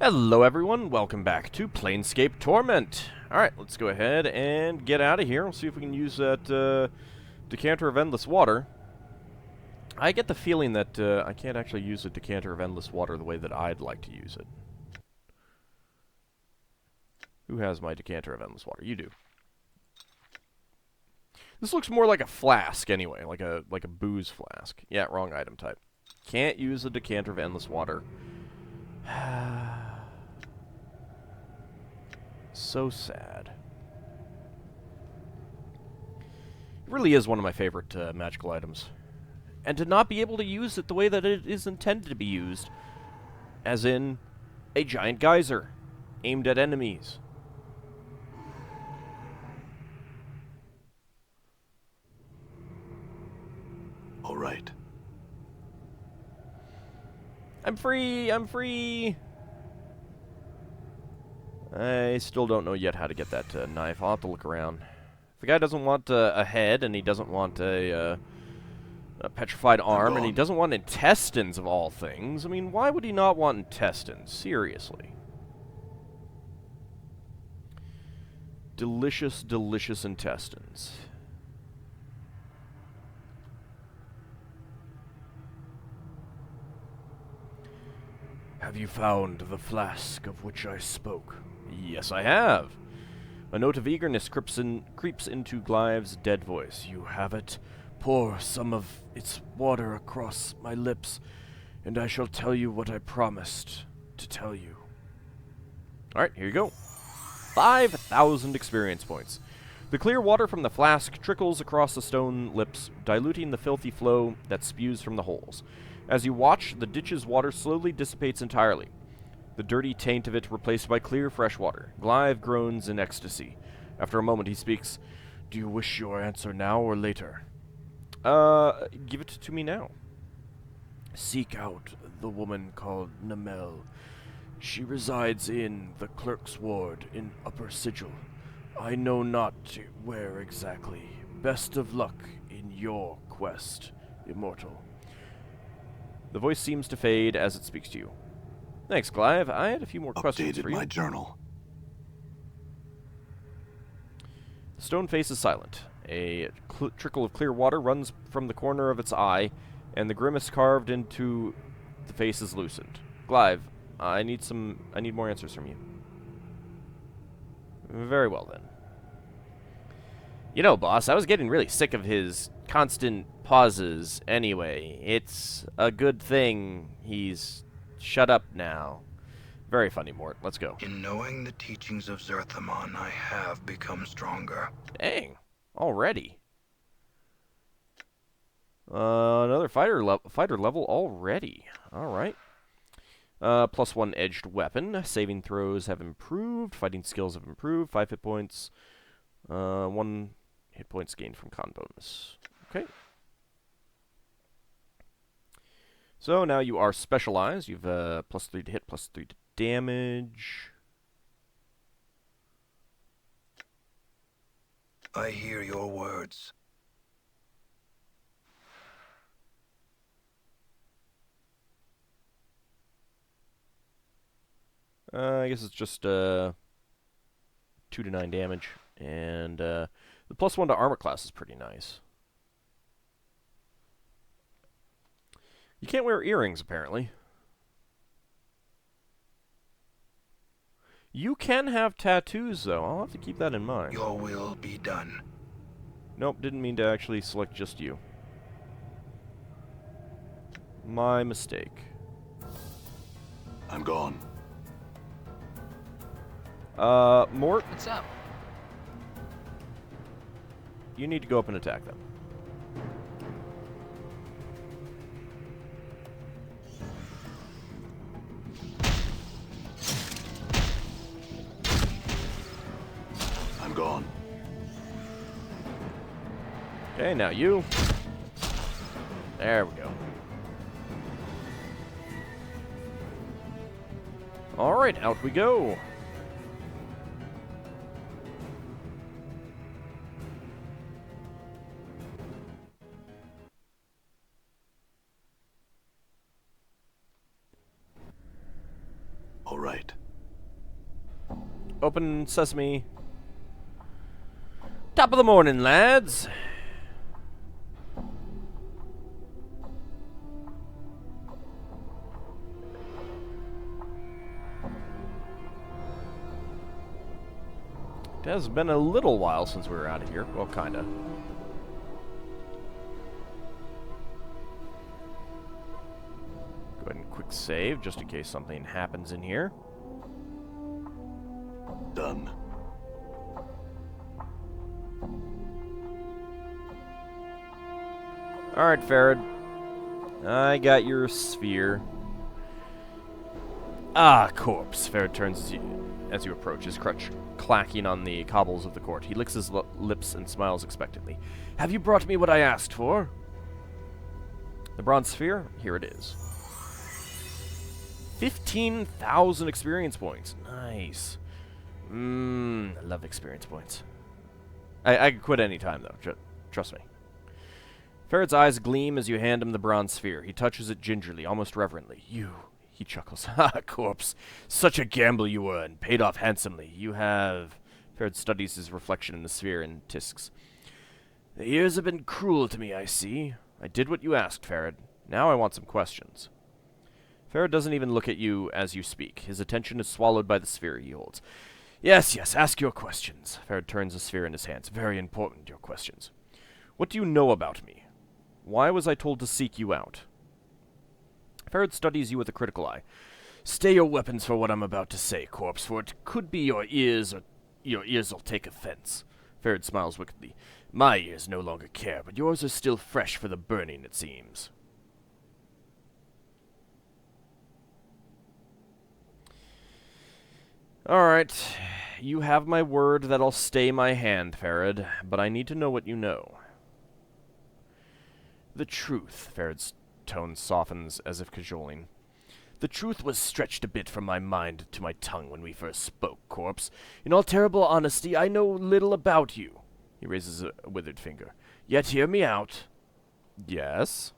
Hello everyone, welcome back to Planescape Torment. Alright, let's go ahead and get out of here. We'll see if we can use that Decanter of Endless Water. I get the feeling that I can't actually use a Decanter of Endless Water the way that I'd like to use it. Who has my Decanter of Endless Water? You do. This looks more like a flask anyway, like a booze flask. Yeah, wrong item type. Can't use a Decanter of Endless Water. So sad. It really is one of my favorite magical items. And to not be able to use it the way that it is intended to be used, as in a giant geyser aimed at enemies. All right. I'm free! I'm free! I still don't know yet how to get that knife. I'll have to look around. If the guy doesn't want a head, and he doesn't want a petrified arm, and he doesn't want intestines of all things, I mean, why would he not want intestines? Seriously. Delicious, delicious intestines. Have you found the flask of which I spoke? Yes, I have. A note of eagerness creeps into Glve's dead voice. You have it. Pour some of its water across my lips, and I shall tell you what I promised to tell you. Alright, here you go. 5,000 experience points. The clear water from the flask trickles across the stone lips, diluting the filthy flow that spews from the holes. As you watch, the ditch's water slowly dissipates entirely, the dirty taint of it replaced by clear, fresh water. Glve groans in ecstasy. After a moment, he speaks. Do you wish your answer now or later? Give it to me now. Seek out the woman called Namel. She resides in the clerk's ward in Upper Sigil. I know not where exactly. Best of luck in your quest, immortal. The voice seems to fade as it speaks to you. Thanks, Glve. I had a few more questions for you. Updated my journal. The stone face is silent. A trickle of clear water runs from the corner of its eye, and the grimace carved into the face is loosened. Glve, I need more answers from you. Very well, then. You know, boss, I was getting really sick of his constant pauses anyway. It's a good thing he's shut up now. Very funny, Mort. Let's go. In knowing the teachings of Zerthamon, I have become stronger. Dang. Already. Another fighter level already. Alright. +1 edged weapon. Saving throws have improved. Fighting skills have improved. 5 hit points. 1 hit points gained from con bonus. Okay. So now you are specialized. You've +3 to hit, +3 to damage. I hear your words. I guess it's just 2 to 9 damage. And the +1 to armor class is pretty nice. You can't wear earrings, apparently. You can have tattoos, though. I'll have to keep that in mind. Your will be done. Nope, didn't mean to actually select just you. My mistake. I'm gone. Mort, What's up? you need to go up and attack them. I'm gone. Okay, now you. There we go. Alright, out we go. All right. Open sesame. Top of the morning, lads. It has been a little while since we were out of here. Well, kinda. Go ahead and quick save, just in case something happens in here. Done. Alright, Pharod. I got your sphere. Ah, corpse. Pharod turns as you approach, his crutch clacking on the cobbles of the court. He licks his lips and smiles expectantly. Have you brought me what I asked for? The bronze sphere? Here it is. 15,000 experience points. Nice. I love experience points. I could quit any time, though. Trust me. Pharod's eyes gleam as you hand him the bronze sphere. He touches it gingerly, almost reverently. You, he chuckles. Ha, corpse. Such a gamble you were, and paid off handsomely. You have... Pharod studies his reflection in the sphere and tisks. The years have been cruel to me, I see. I did what you asked, Pharod. Now I want some questions. Pharod doesn't even look at you as you speak. His attention is swallowed by the sphere he holds. Yes, ask your questions. Pharod turns the sphere in his hands. Very important, your questions. What do you know about me? Why was I told to seek you out? Pharod studies you with a critical eye. Stay your weapons for what I'm about to say, corpse, for it could be your ears, or your ears will take offense. Pharod smiles wickedly. My ears no longer care, but yours are still fresh for the burning, it seems. Alright, you have my word that I'll stay my hand, Pharod, but I need to know what you know. The truth, Pharod's tone softens as if cajoling. The truth was stretched a bit from my mind to my tongue when we first spoke, corpse. In all terrible honesty, I know little about you. He raises a withered finger. Yet hear me out. Yes?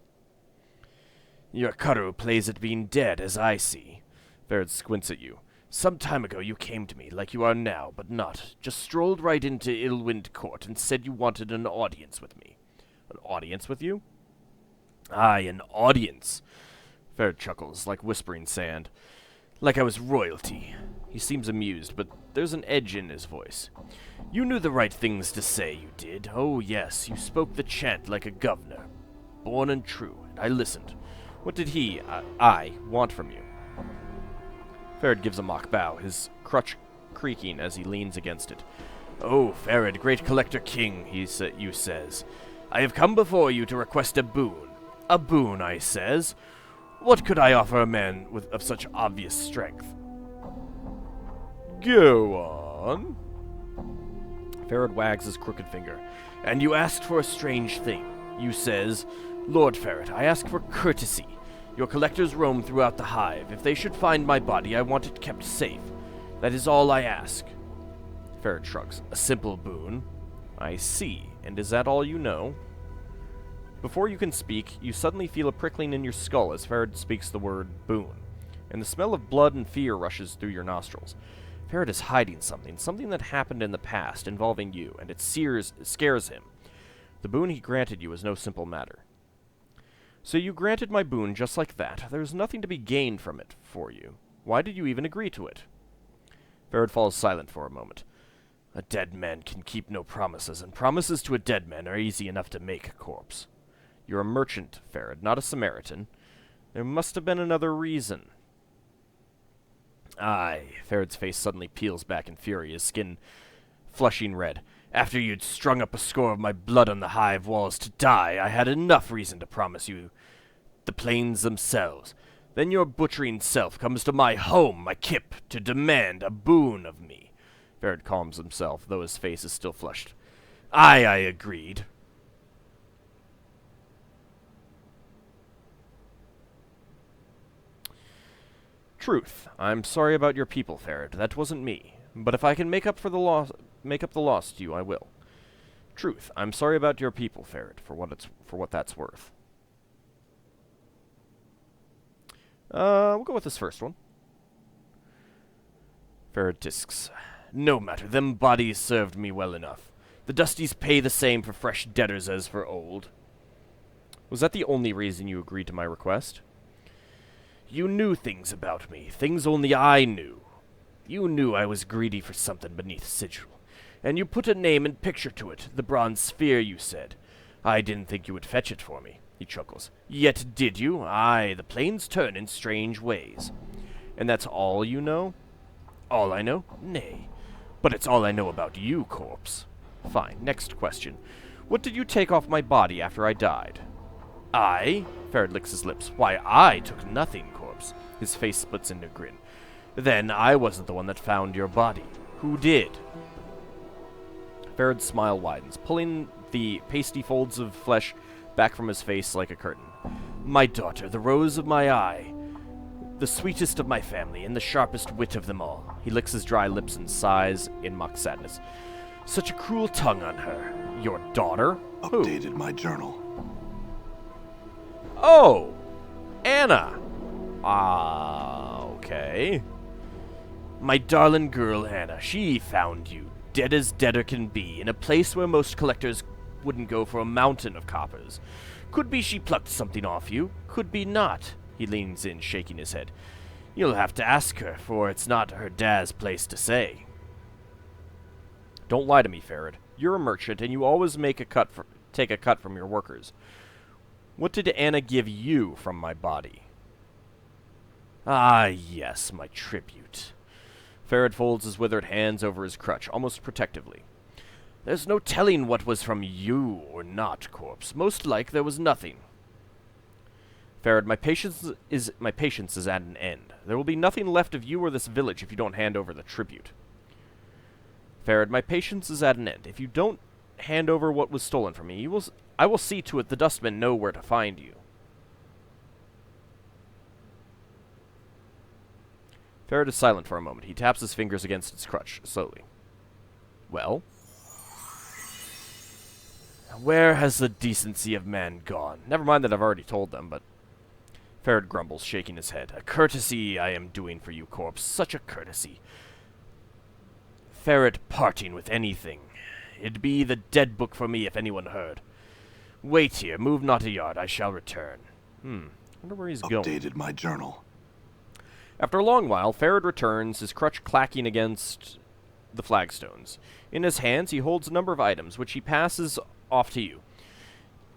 Your Kuru plays at being dead, as I see. Pharod squints at you. Some time ago you came to me, like you are now, but not. Just strolled right into Illwind Court and said you wanted an audience with me. An audience with you? Aye, an audience. Pharod chuckles, like whispering sand. Like I was royalty. He seems amused, but there's an edge in his voice. You knew the right things to say, you did. Oh, yes, you spoke the chant like a governor. Born and true, and I listened. What did I want from you? Pharod gives a mock bow, his crutch creaking as he leans against it. Oh, Pharod, great collector king, you says. I have come before you to request a boon. A boon, I says. What could I offer a man of such obvious strength? Go on. Pharod wags his crooked finger. And you asked for a strange thing. You says, Lord Pharod, I ask for courtesy. Your collectors roam throughout the hive. If they should find my body, I want it kept safe. That is all I ask. Pharod shrugs. A simple boon. I see. And is that all you know? Before you can speak, you suddenly feel a prickling in your skull as Pharod speaks the word boon, and the smell of blood and fear rushes through your nostrils. Pharod is hiding something that happened in the past involving you, and it scares him. The boon he granted you is no simple matter. So you granted my boon just like that. There's nothing to be gained from it for you. Why did you even agree to it? Pharod falls silent for a moment. A dead man can keep no promises, and promises to a dead man are easy enough to make, corpse. You're a merchant, Pharod, not a Samaritan. There must have been another reason. Aye, Pharod's face suddenly peels back in fury, his skin flushing red. After you'd strung up a score of my blood on the hive walls to die, I had enough reason to promise you the plains themselves. Then your butchering self comes to my home, my kip, to demand a boon of me. Pharod calms himself, though his face is still flushed. Aye, I agreed. Truth. I'm sorry about your people, Pharod. That wasn't me. But if I can make up the loss to you, I will. Truth. I'm sorry about your people, Pharod, for what that's worth. We'll go with this first one. Pharod tisks. No matter, them bodies served me well enough. The Dusties pay the same for fresh debtors as for old. Was that the only reason you agreed to my request? You knew things about me, things only I knew. You knew I was greedy for something beneath Sigil, and you put a name and picture to it, the bronze sphere, you said. I didn't think you would fetch it for me, he chuckles. Yet did you? Aye, the planes turn in strange ways. And that's all you know? All I know? Nay. But it's all I know about you, corpse. Fine, next question. What did you take off my body after I died? I? Pharod licks his lips. Why, I took nothing, corpse. His face splits into a grin. Then I wasn't the one that found your body. Who did? Pharod's smile widens, pulling the pasty folds of flesh back from his face like a curtain. My daughter, the rose of my eye, the sweetest of my family, and the sharpest wit of them all. He licks his dry lips and sighs in mock sadness. Such a cruel tongue on her. Your daughter? Updated Who? my journal. Oh! Anna! Okay. My darling girl, Anna, she found you, dead as deader can be, in a place where most collectors wouldn't go for a mountain of coppers. Could be she plucked something off you, could be not. He leans in, shaking his head. You'll have to ask her, for it's not her dad's place to say. Don't lie to me, Pharod. You're a merchant, and you always take a cut from your workers. What did Anna give you from my body? Ah, yes, my tribute. Pharod folds his withered hands over his crutch, almost protectively. There's no telling what was from you or not, corpse. Most like there was nothing. Pharod, my patience is at an end. There will be nothing left of you or this village if you don't hand over the tribute. Pharod, my patience is at an end. If you don't hand over what was stolen from me, I will see to it the dustmen know where to find you. Pharod is silent for a moment. He taps his fingers against his crutch, slowly. Well? Where has the decency of man gone? Never mind that I've already told them, but... Pharod grumbles, shaking his head. A courtesy I am doing for you, corpse. Such a courtesy. Pharod parting with anything. It'd be the dead book for me if anyone heard. Wait here, move not a yard, I shall return. Wonder where he's going. Updated my journal. After a long while, Pharod returns, his crutch clacking against the flagstones. In his hands, he holds a number of items, which he passes off to you.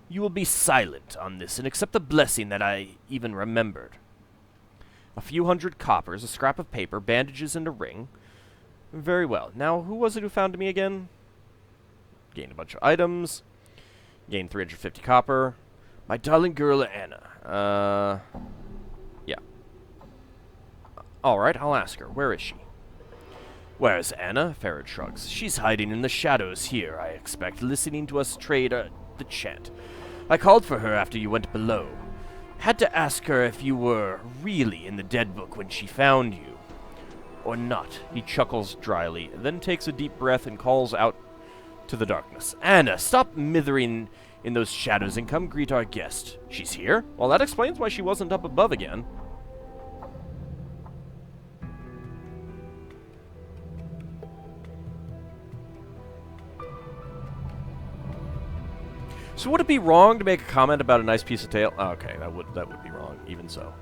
You will be silent on this and accept the blessing that I even remembered. A few hundred coppers, a scrap of paper, bandages, and a ring. Very well. Now, who was it who found me again? Gained a bunch of items. Gained 350 copper. My darling girl, Anna. Yeah. Alright, I'll ask her. Where is she? Where's Anna? Pharod shrugs. She's hiding in the shadows here, I expect, listening to us trade the chant. I called for her after you went below. Had to ask her if you were really in the dead book when she found you. Or not. He chuckles dryly, then takes a deep breath and calls out to the darkness. Anna, stop mithering in those shadows and come greet our guest. She's here? Well, that explains why she wasn't up above again. So would it be wrong to make a comment about a nice piece of tail? Oh, okay, that would be wrong, even so.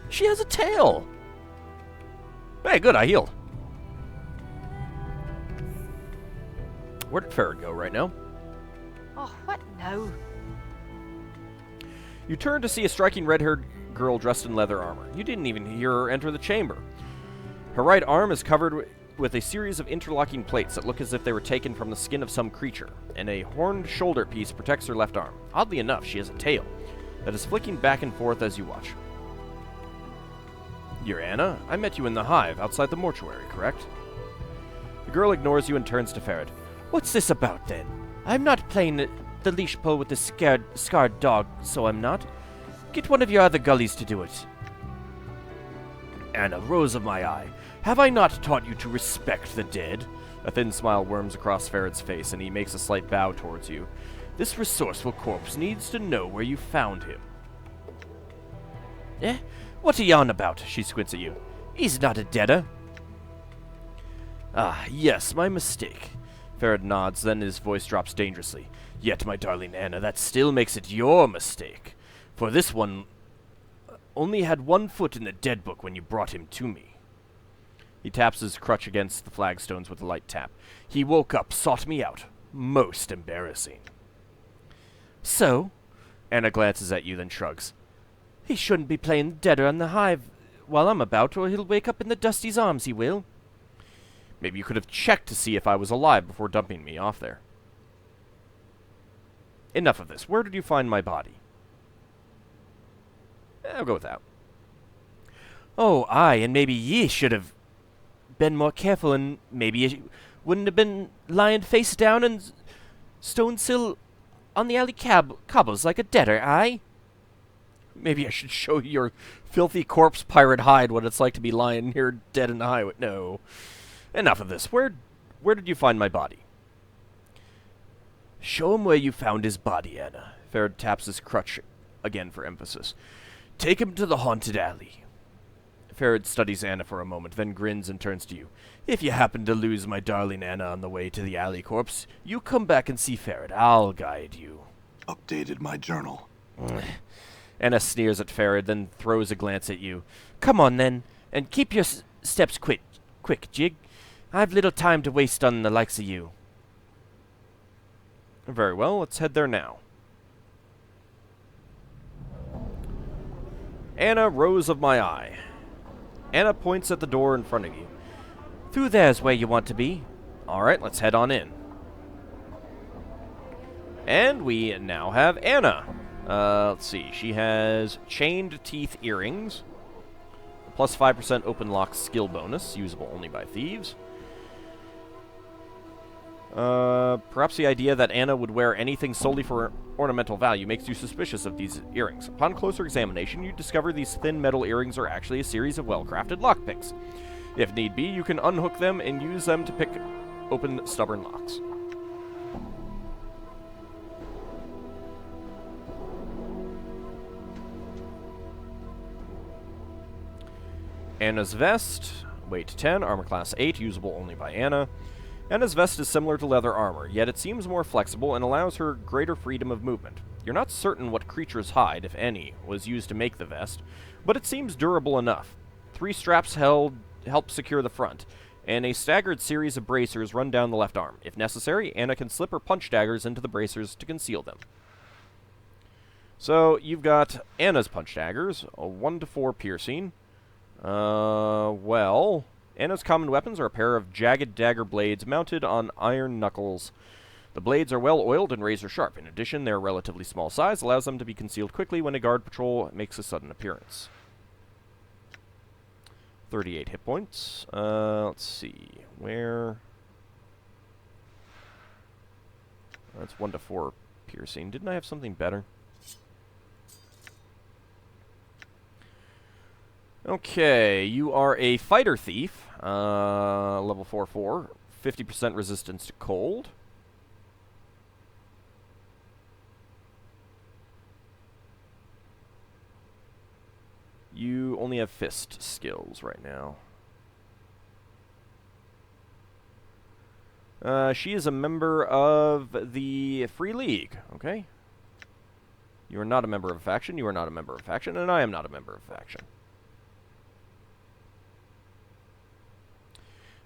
She has a tail! Hey, good, I healed. Where did Pharod go right now? Oh, what now? You turn to see a striking red-haired girl dressed in leather armor. You didn't even hear her enter the chamber. Her right arm is covered with a series of interlocking plates that look as if they were taken from the skin of some creature, and a horned shoulder piece protects her left arm. Oddly enough, she has a tail that is flicking back and forth as you watch. You're Anna? I met you in the hive outside the mortuary, correct? The girl ignores you and turns to Pharod. What's this about, then? I'm not playing the leash pull with the scarred dog, so I'm not. Get one of your other gullies to do it. Anna, rose of my eye, have I not taught you to respect the dead? A thin smile worms across Pharod's face, and he makes a slight bow towards you. This resourceful corpse needs to know where you found him. Eh? What are you on about? She squints at you. He's not a deader. Ah, yes, my mistake. Pharod nods, then his voice drops dangerously. Yet, my darling Anna, that still makes it your mistake. For this one only had 1 foot in the dead book when you brought him to me. He taps his crutch against the flagstones with a light tap. He woke up, sought me out. Most embarrassing. So? Anna glances at you, then shrugs. He shouldn't be playing the deader on the hive while I'm about, or he'll wake up in the Dusty's arms, he will. Maybe you could have checked to see if I was alive before dumping me off there. Enough of this. Where did you find my body? I'll go with that. Oh, aye, and maybe ye should have been more careful, and maybe ye wouldn't have been lying face down and stone sill on the alley cobbles like a deader, aye? Maybe I should show you your filthy corpse pirate hide what it's like to be lying here dead in the highway. No. Enough of this. Where did you find my body? Show him where you found his body, Anna. Pharod taps his crutch again for emphasis. Take him to the haunted alley. Pharod studies Anna for a moment, then grins and turns to you. If you happen to lose my darling Anna on the way to the alley corpse, you come back and see Pharod. I'll guide you. Updated my journal. Anna sneers at Pharod, then throws a glance at you. Come on, then, and keep your steps quick, Jig. I've little time to waste on the likes of you. Very well, let's head there now. Anna, Rose of my eye. Anna points at the door in front of you. Through there's where you want to be. Alright, let's head on in. And we now have Anna. Let's see. She has chained teeth earrings. Plus 5% open lock skill bonus, usable only by thieves. Perhaps the idea that Anna would wear anything solely for ornamental value makes you suspicious of these earrings. Upon closer examination, you discover these thin metal earrings are actually a series of well-crafted lockpicks. If need be, you can unhook them and use them to pick open stubborn locks. Anna's vest, weight 10, armor class 8, usable only by Anna. Anna's vest is similar to leather armor, yet it seems more flexible and allows her greater freedom of movement. You're not certain what creature's hide, if any, was used to make the vest, but it seems durable enough. 3 straps help secure the front, and a staggered series of bracers run down the left arm. If necessary, Anna can slip her punch daggers into the bracers to conceal them. So, you've got Anna's punch daggers, a 1 to 4 piercing. Well, Anna's common weapons are a pair of jagged dagger blades mounted on iron knuckles. The blades are well oiled and razor sharp. In addition, their relatively small size allows them to be concealed quickly when a guard patrol makes a sudden appearance. 38 hit points. Let's see. Where? That's 1 to 4 piercing. Didn't I have something better? Okay, you are a fighter thief, level 4/4, 50% resistance to cold. You only have fist skills right now. She is a member of the Free League, okay? You are not a member of a faction, you are not a member of a faction, and I am not a member of a faction.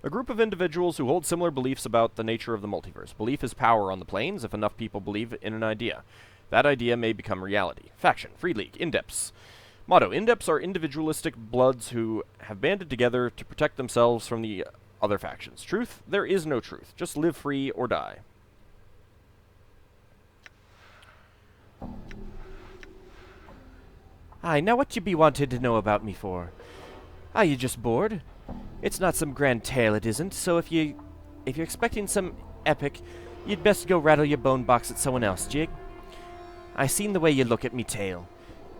A group of individuals who hold similar beliefs about the nature of the multiverse. Belief is power on the planes if enough people believe in an idea. That idea may become reality. Faction, Free League, Indepts. Motto, Indepts are individualistic bloods who have banded together to protect themselves from the other factions. Truth? There is no truth. Just live free or die. Aye, now what you be wanted to know about me for? Are you just bored? It's not some grand tale, it isn't, so if you're expecting some epic, you'd best go rattle your bone box at someone else, Jig. I seen the way you look at me tale.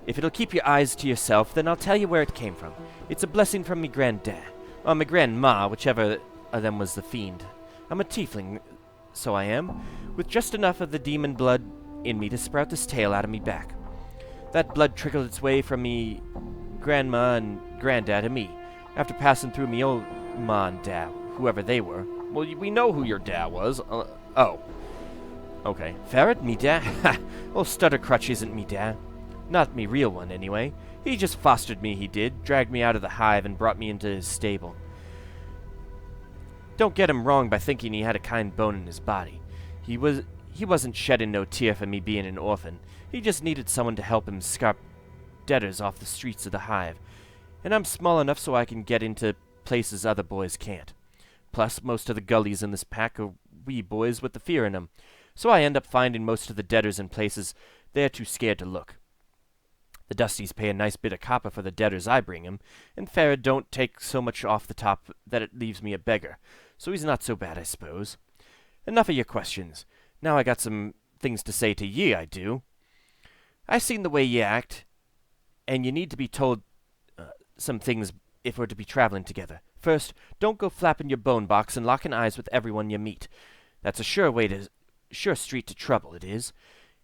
If it'll keep your eyes to yourself, then I'll tell you where it came from. It's a blessing from me granddad, or me grandma, whichever of them was the fiend. I'm a tiefling, so I am, with just enough of the demon blood in me to sprout this tale out of me back. That blood trickled its way from me grandma and granddad to me. After passing through me old ma and dad, whoever they were. Well, we know who your dad was. Oh. Okay. Pharod, me dad? Ha! Old Stuttercrutch isn't me dad. Not me real one, anyway. He just fostered me, he did. Dragged me out of the hive and brought me into his stable. Don't get him wrong by thinking he had a kind bone in his body. He wasn't shedding no tear for me being an orphan. He just needed someone to help him scarp debtors off the streets of the hive. And I'm small enough so I can get into places other boys can't. Plus, most of the gullies in this pack are wee boys with the fear in 'em. So I end up finding most of the debtors in places they're too scared to look. The Dusties pay a nice bit of copper for the debtors I bring 'em, and Pharod don't take so much off the top that it leaves me a beggar, so he's not so bad, I suppose. Enough of your questions. Now I got some things to say to ye, I do. I seen the way ye act, and you need to be told some things if we're to be traveling together. First, don't go flapping your bone box and locking eyes with everyone you meet. That's a sure street to trouble, it is.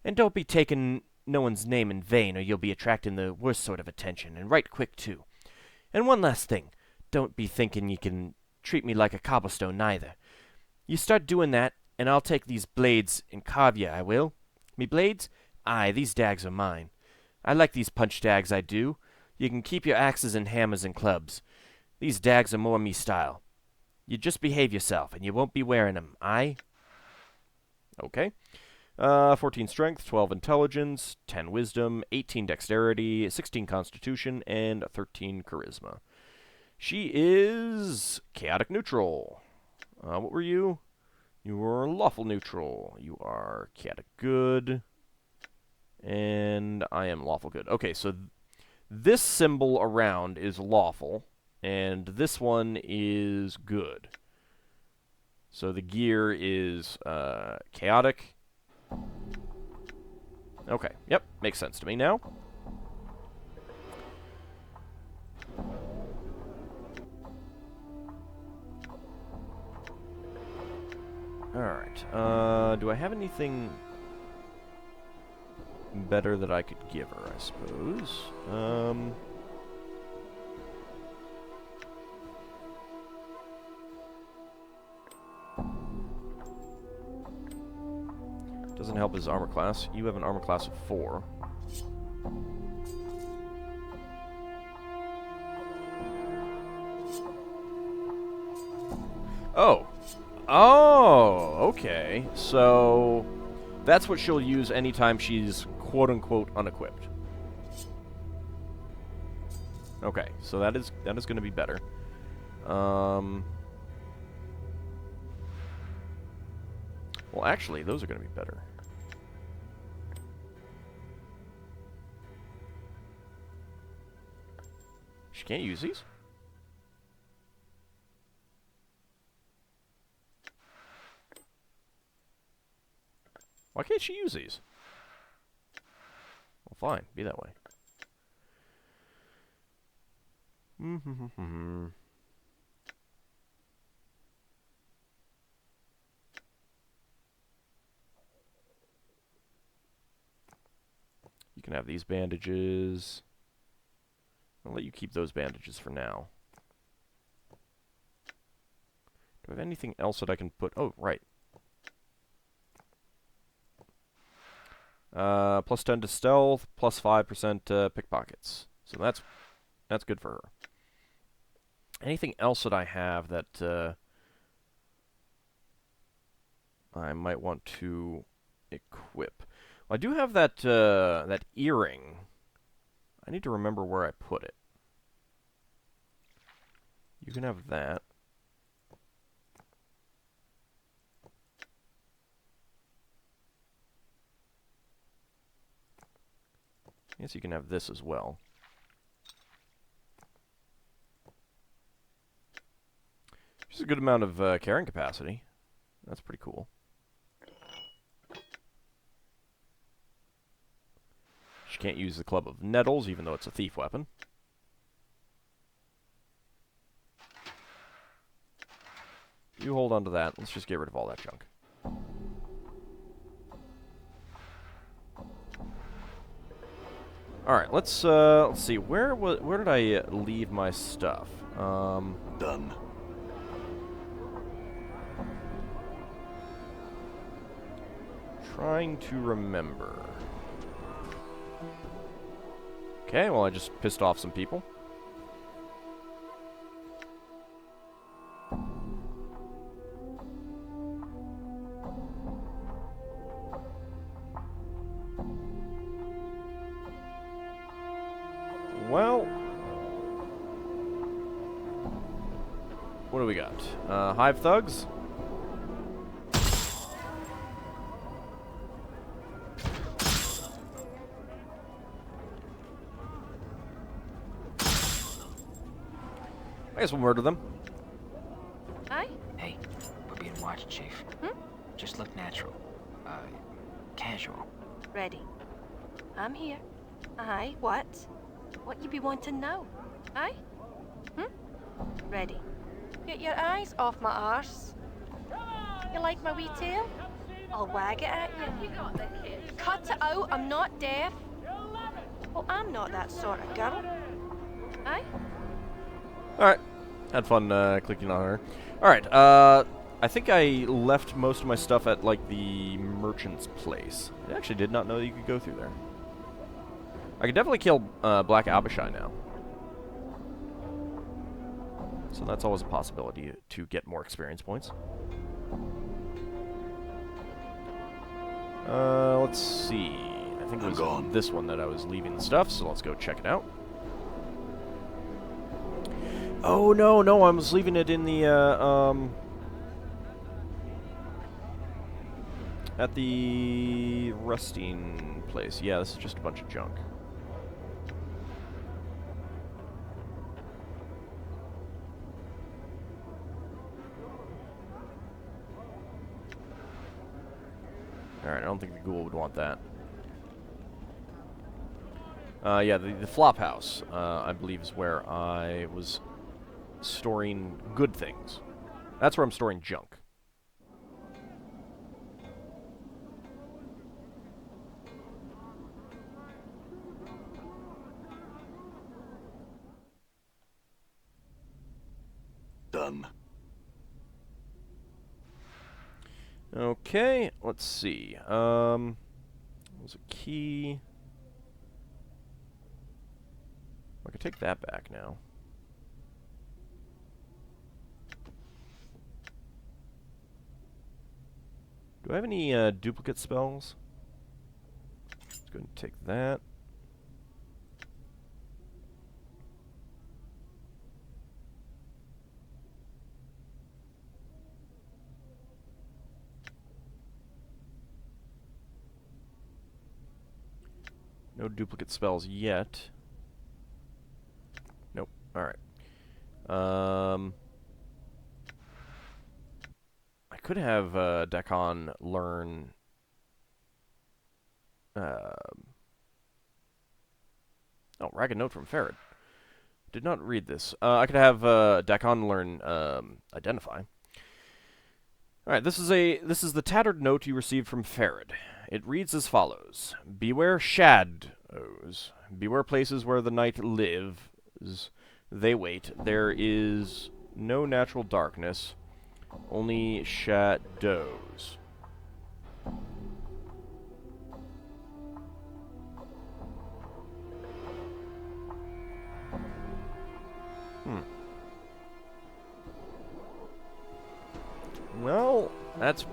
And don't be taking no one's name in vain, or you'll be attracting the worst sort of attention, and right quick, too. And one last thing. Don't be thinking you can treat me like a cobblestone, neither. You start doing that, and I'll take these blades and carve ye, I will. Me blades? Aye, these dags are mine. I like these punch dags, I do. You can keep your axes and hammers and clubs. These dags are more me style. You just behave yourself, and you won't be wearing 'em, aye? Okay. 14 strength, 12 intelligence, 10 wisdom, 18 dexterity, 16 constitution, and 13 charisma. She is chaotic neutral. What were you? You were lawful neutral. You are chaotic good. And I am lawful good. Okay, so this symbol around is lawful, and this one is good. So the gear is chaotic. Okay, yep, makes sense to me now. Alright, do I have anything better that I could give her, I suppose? Doesn't help his armor class. You have an armor class of 4. Oh. Oh, okay. So that's what she'll use anytime she's quote-unquote unequipped. Okay, so that is going to be better. Well, actually, those are going to be better. She can't use these? Why can't she use these? Well, fine. Be that way. You can have these bandages. I'll let you keep those bandages for now. Do I have anything else that I can put? Oh, right. Plus 10 to stealth, plus 5% pickpockets. So that's good for her. Anything else that I have that I might want to equip? Well, I do have that that earring. I need to remember where I put it. You can have that. I guess you can have this as well. Just a good amount of carrying capacity. That's pretty cool. She can't use the Club of Nettles, even though it's a thief weapon. You hold on to that. Let's just get rid of all that junk. Alright, let's see. Where did I leave my stuff? Done. Trying to remember. Okay, well, I just pissed off some people. Well, what do we got? Hive Thugs? I guess we'll murder them. Aye? Hey, we're being watched, Chief. Just look natural. Casual. Ready. I'm here. Aye, what? What you be wanting now? Aye? Ready. Get your eyes off my arse. You like my wee tail? I'll wag it at you. Cut it out, I'm not deaf. Well, I'm not that sort of girl. Aye? Alright. Had fun clicking on her. Alright, I think I left most of my stuff at, like, the merchant's place. I actually did not know that you could go through there. I could definitely kill Black Abishai now. So that's always a possibility to get more experience points. Let's see. I think it was this one that I was leaving the stuff, so let's go check it out. Oh, no, I was leaving it in the, at the resting place. Yeah, this is just a bunch of junk. Alright, I don't think the ghoul would want that. Yeah, the flop house, I believe, is where I was storing good things. That's where I'm storing junk. Done. Okay, let's see. There's a key. I can take that back now. Do I have any duplicate spells? Let's go ahead and take that. No duplicate spells yet. Nope. Alright. I could have Dakon learn... Oh, ragged note from Pharod. Did not read this. I could have Dakon learn Identify. Alright, this is the tattered note you received from Pharod. It reads as follows. Beware shadows. Beware places where the night lives. They wait. There is no natural darkness. Only shadows. Well, that's...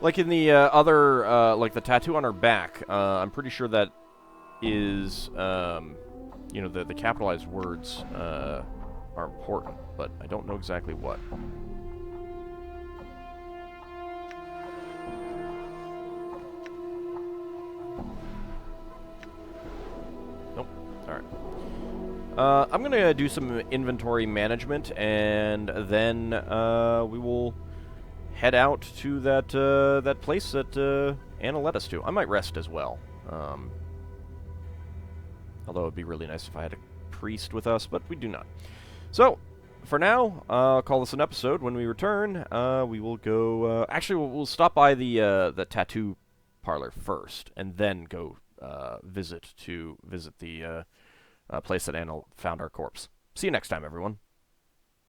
Like in the other, like the tattoo on her back, I'm pretty sure that is, you know, the capitalized words are important, but I don't know exactly what. Nope. Alright. I'm gonna do some inventory management, and then we will head out to that that place that Anna led us to. I might rest as well. Although it would be really nice if I had a priest with us, but we do not. So, for now, I'll call this an episode. When we return, we will go... actually, we'll stop by the tattoo parlor first, and then go visit the place that Anna found our corpse. See you next time, everyone.